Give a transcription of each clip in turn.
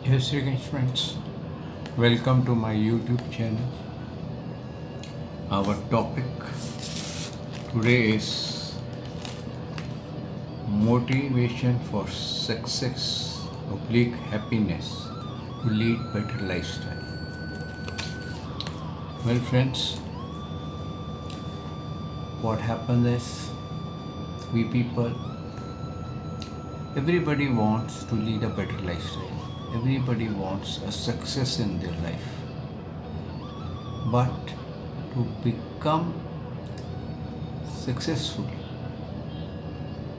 Yes, again, friends. Welcome to my YouTube channel. Our topic today is motivation for success oblique happiness to lead better lifestyle. Well, friends, what happens is we people, everybody wants to lead a better lifestyle. Everybody wants a success in their life. But to become successful,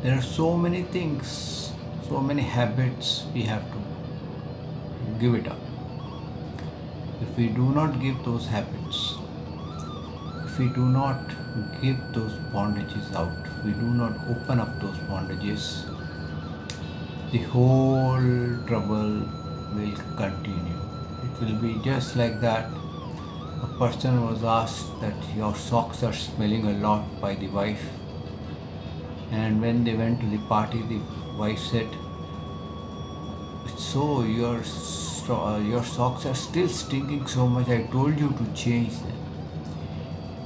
there are so many things, so many habits we have to give it up. If we do not give those habits, if we do not give those bondages out, we do not open up those bondages, the whole trouble will continue. It will be just like that. A person was asked that your socks are smelling a lot by the wife, and when they went to the party, the wife said, "So your socks are still stinking so much. I told you to change them."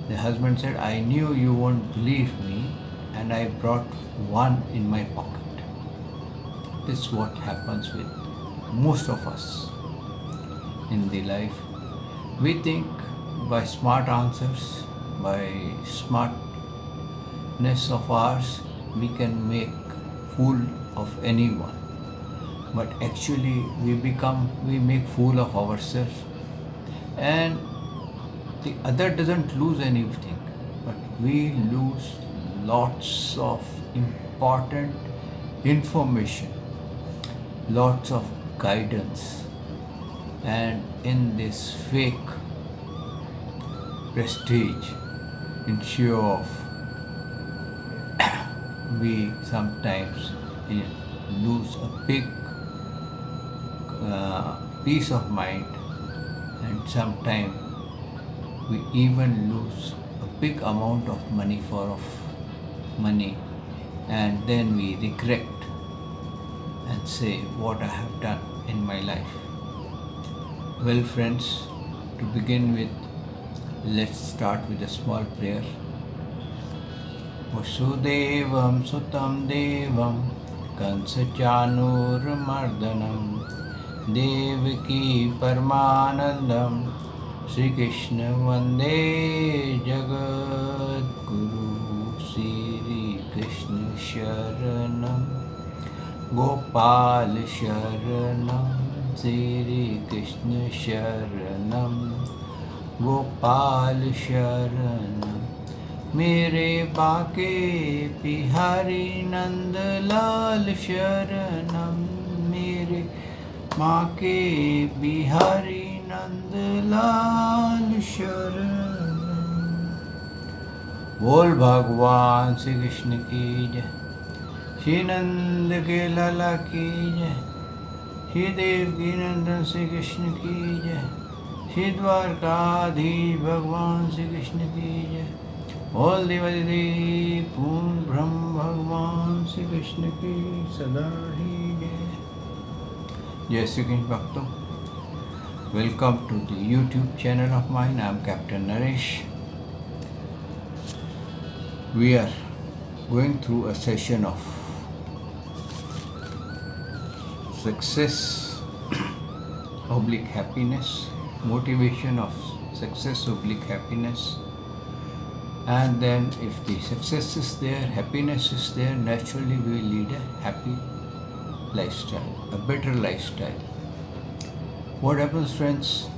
The husband said, "I knew you won't believe me, and I brought one in my pocket." This is what happens with most of us in the life. We think by smart answers, by smartness of ours, we can make fool of anyone. But actually, we make fool of ourselves, and the other doesn't lose anything, but we lose lots of important information, lots of guidance, and in this fake prestige, in show off, we sometimes lose a big peace of mind, and sometimes we even lose a big amount of money, and then we regret and say what I have done in my life. Well, friends, to begin with, let's start with a small prayer. Vasudevam Sutam Devam Kansachanurmardanam Devaki Paramanandam Sri Krishna Vande Jagat Guru Sri Krishna Sharanam Gopal Sharanam Sri Krishna Sharanam Gopal Sharanam मेरे बाके बिहारी नंद लाल शरणम मेरे माँ के बिहारी नंद लाल शरणम। बोल भगवान श्री कृष्ण की जय, श्री नंद के लाला की जय, श्री देव की नंदन श्री कृष्ण की जय, श्री द्वारकाधीश भगवान श्री कृष्ण की जय। All Devadeva Poon Brahm Bhagwan Shri Krishna Ki Sada Hi Jai. Jai Shri Krishna Bhakto. Welcome to the YouTube channel of mine. I am Captain Naresh. We are going through a session of success oblique happiness, motivation of success oblique happiness. And then if the success is there, happiness is there, naturally we will lead a happy lifestyle, a better lifestyle. What happens, friends?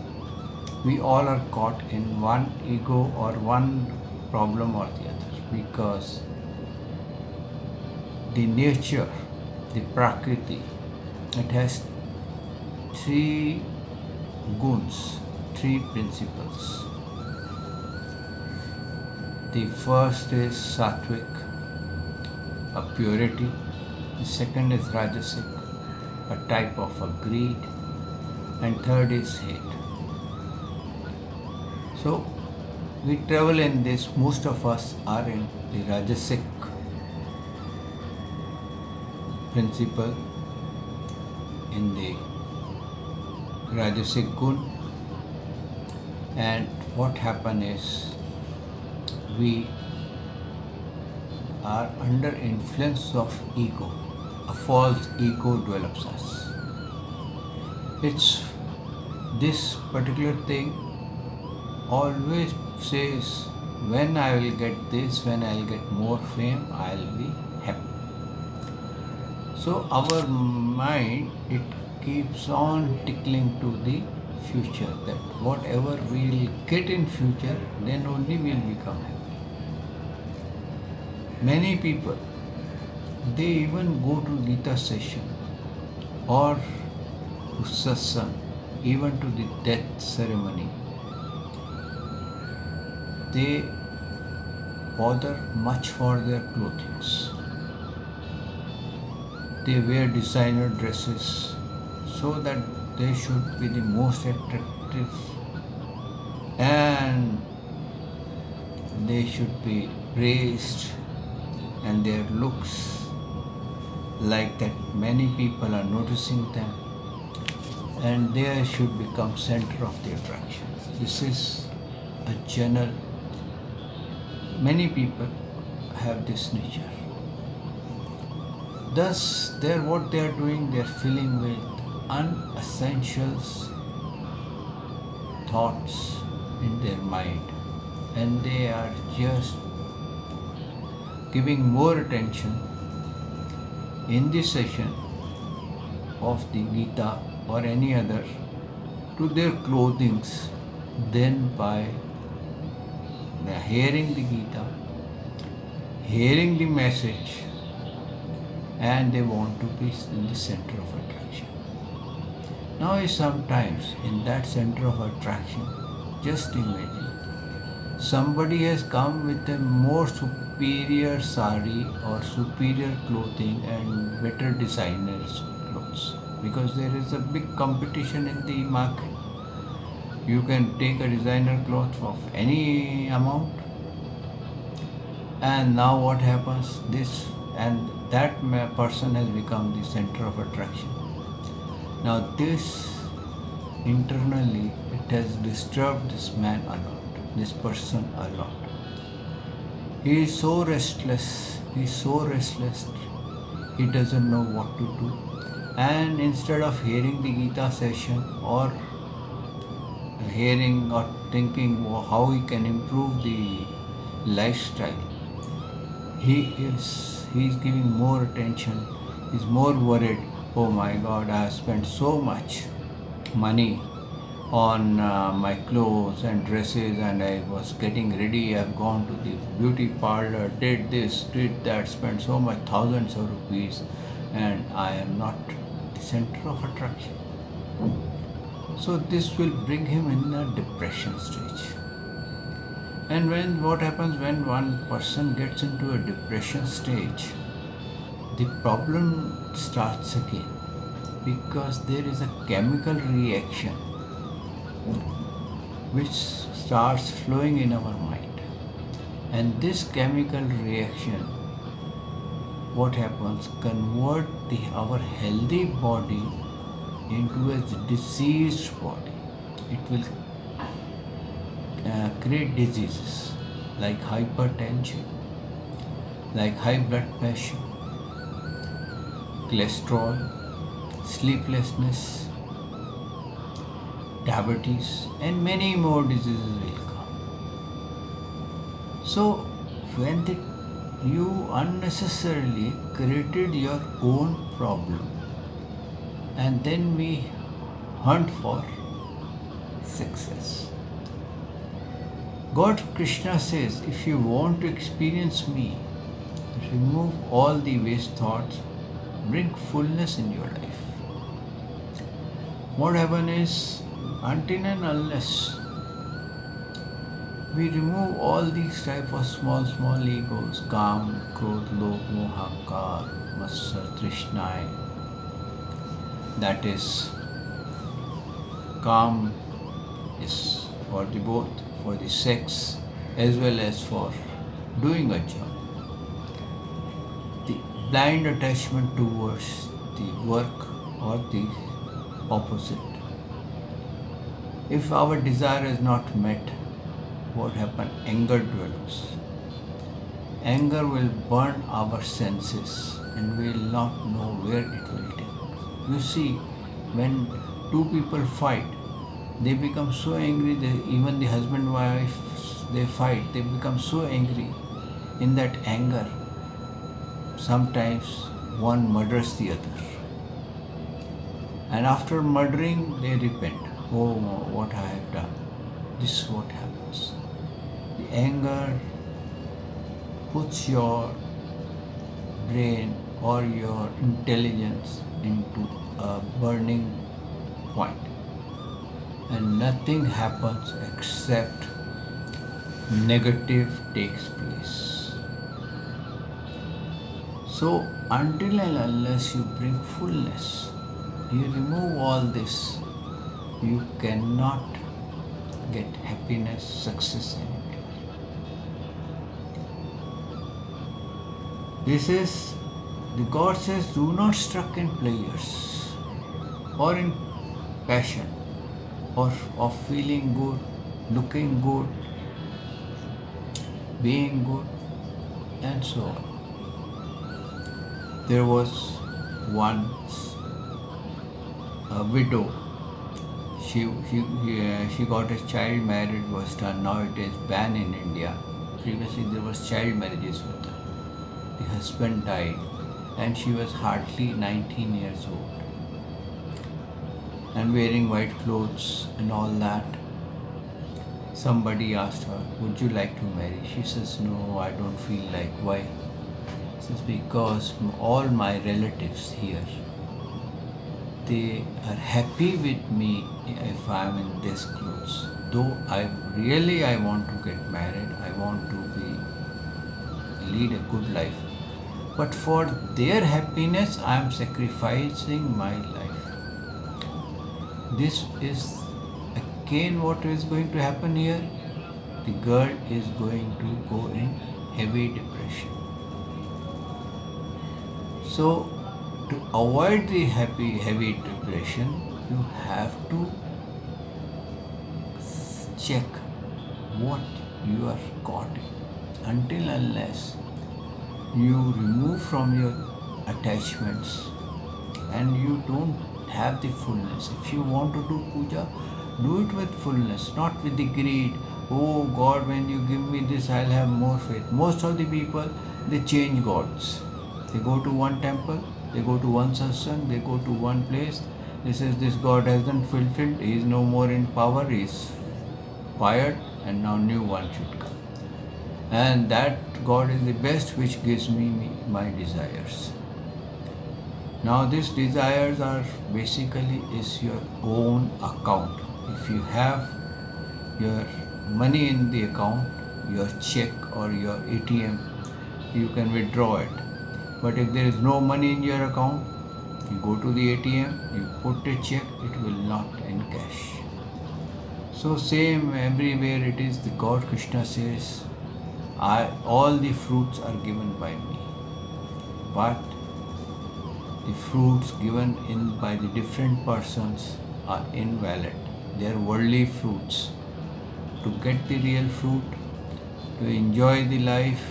We all are caught in one ego or one problem or the other, because the nature, the prakriti, it has three guns, three principles. The first is sattvic, a purity. The second is rajasic, a type of a greed. And third is hate. So we travel in this, most of us are in the rajasic principle, in the Rajasic gun, and what happen is we are under influence of ego. A false ego develops us. It's this particular thing always says, when I will get this, when I'll get more fame, I'll be happy. So our mind, it keeps on tickling to the future, that whatever we'll get in future, then only we'll become happy. Many people, they even go to Gita session or to satsang, even to the death ceremony. They bother much for their clothing. They wear designer dresses so that they should be the most attractive, and they should be praised, and their looks like that many people are noticing them, and they should become center of the attraction. This is a general, many people have this nature. Thus, what they are doing, they are filling with unessential thoughts in their mind, and they are just giving more attention in this session of the Gita or any other to their clothings than by hearing the Gita, hearing the message, and they want to be in the center of attraction. Now, sometimes in that center of attraction, just imagine somebody has come with a more superior sari or superior clothing and better designers clothes, because there is a big competition in the market. You can take a designer cloth of any amount, and now what happens, this and that person has become the center of attraction. Now this internally, it has disturbed this man a lot, this person a lot. He is so restless, he doesn't know what to do. And instead of hearing the Gita session or hearing or thinking how he can improve the lifestyle, he's giving more attention, he's more worried. Oh my God, I have spent so much money on my clothes and dresses, and I was getting ready, I've gone to the beauty parlor, did this, did that, spent so much, thousands of rupees, and I am not the center of attraction. So this will bring him in a depression stage. And what happens when one person gets into a depression stage, the problem starts again, because there is a chemical reaction which starts flowing in our mind. And this chemical reaction, what happens, convert our healthy body into a diseased body. It will create diseases like hypertension, like high blood pressure, cholesterol, sleeplessness, diabetes, and many more diseases will come. So when you unnecessarily created your own problem, and then we hunt for success. God Krishna says, if you want to experience me, remove all the waste thoughts, bring fullness in your life. What happens is, until and unless we remove all these type of small egos, Kam, Krodh, Lobh, Moh, Ahankar, Matsar, Trishnai, that is, Kam is for the both, for the sex as well as for doing a job. The blind attachment towards the work or the opposite. If our desire is not met, what happens? Anger develops. Anger will burn our senses and we will not know where it will take. You see, when two people fight, they become so angry that even the husband and wife, they fight, they become so angry. In that anger, sometimes one murders the other. And after murdering, they repent. Oh, what I have done. This is what happens. The anger puts your brain or your intelligence into a burning point. And nothing happens except negative takes place. So, until and unless you bring fullness, you remove all this, you cannot get happiness, success anywhere. This is, the God says, do not struck in pleasures or in passion or of feeling good, looking good, being good, and so on. There was once a widow. She got a child marriage was done. Now it is banned in India. Previously there was child marriages with her. The husband died and she was hardly 19 years old and wearing white clothes and all that. Somebody asked her, would you like to marry? She says, no, I don't feel like. Why? She says, because all my relatives here, they are happy with me if I am in this clothes. Though I want to get married, I want to lead a good life. But for their happiness, I am sacrificing my life. This is again what is going to happen here. The girl is going to go in heavy depression. So, to avoid the heavy depression, you have to check what you are caught in. Until unless you remove from your attachments and you don't have the fullness. If you want to do puja, do it with fullness, not with the greed. Oh God, when you give me this, I'll have more faith. Most of the people, they change gods. They go to one temple, they go to one satsang, they go to one place. They says this God hasn't fulfilled, he is no more in power, he is fired, and now new one should come. And that God is the best which gives me my desires. Now these desires are basically is your own account. If you have your money in the account, your check or your ATM, you can withdraw it. But if there is no money in your account, you go to the ATM, you put a check, it will not encash. So same everywhere it is. The God Krishna says, all the fruits are given by me. But the fruits given in by the different persons are invalid. They are worldly fruits. To get the real fruit, to enjoy the life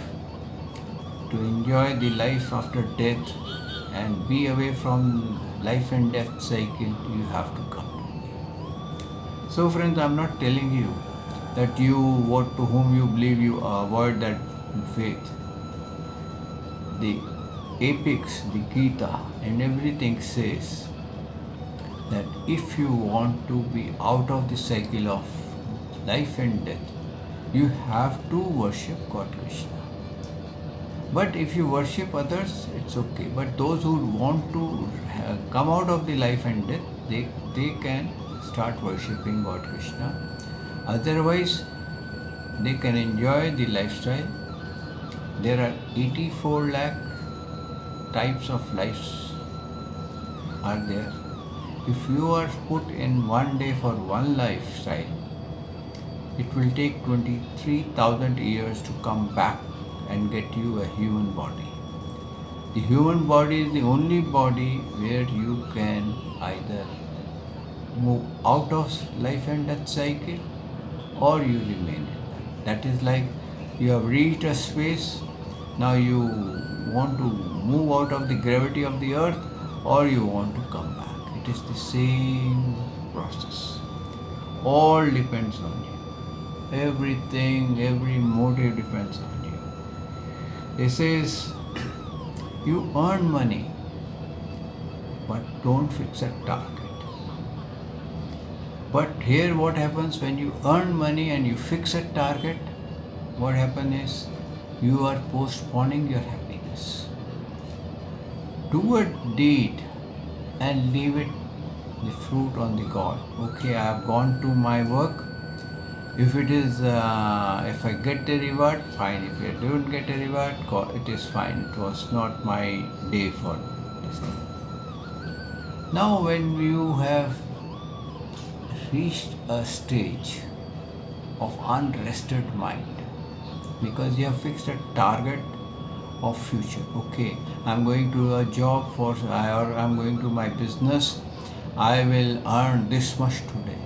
after death and be away from life and death cycle, you have to come to me. So friends, I am not telling you that to whom you believe you avoid that faith. The epics, the Gita and everything says that if you want to be out of the cycle of life and death, you have to worship God Krishna. But if you worship others, it's okay. But those who want to come out of the life and death, they can start worshipping God Krishna. Otherwise, they can enjoy the lifestyle. There are 84 lakh types of lives are there. If you are put in one day for one lifestyle, it will take 23,000 years to come back and get you a human body. The human body is the only body where you can either move out of life and death cycle, or you remain in life. That is like you have reached a space, now you want to move out of the gravity of the earth, or you want to come back. It is the same process. All depends on you. Everything, every motive depends on you. This is you earn money, but don't fix a target. But here what happens when you earn money and you fix a target, what happens is you are postponing your happiness. Do a deed and leave it the fruit on the God. Okay, I have gone to my work. If it is, if I get a reward, fine. If I don't get a reward, it is fine. It was not my day for this thing. Now, when you have reached a stage of unrested mind, because you have fixed a target of future. Okay, I'm going to a job for, or I'm going to my business. I will earn this much today,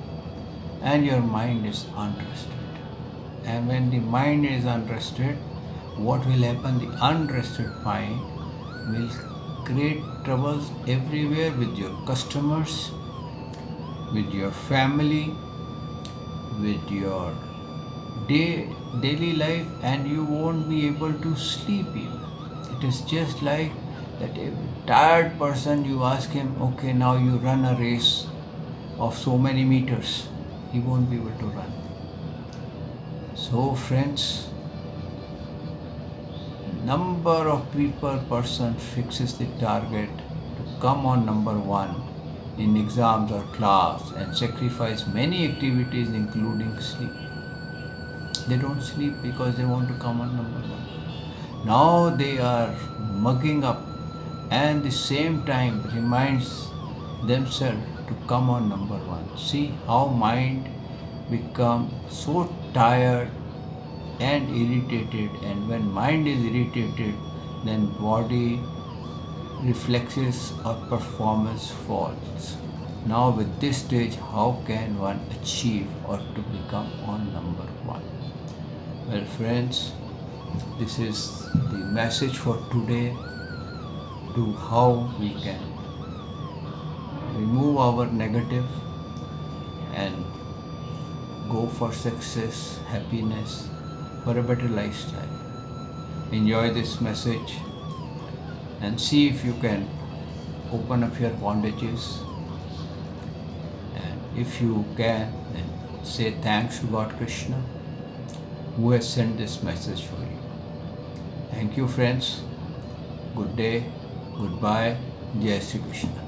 and your mind is unrested. And when the mind is unrested, what will happen? The unrested mind will create troubles everywhere with your customers, with your family, with your daily life, and you won't be able to sleep even. It is just like that a tired person, you ask him, okay, now you run a race of so many meters, he won't be able to run. So friends, number of person fixes the target to come on number one in exams or class and sacrifice many activities including sleep. They don't sleep because they want to come on number one. Now they are mugging up and the same time reminds themselves to come on number one. See how mind become so tired and irritated, and when mind is irritated, then body reflexes or performance falls. Now with this stage, how can one achieve or to become on number one? Well friends, this is the message for today, to how we can remove our negative and go for success, happiness, for a better lifestyle. Enjoy this message and see if you can open up your bondages, and if you can, then say thanks to God Krishna who has sent this message for you. Thank you friends. Good day. Goodbye. Jai Shri Krishna.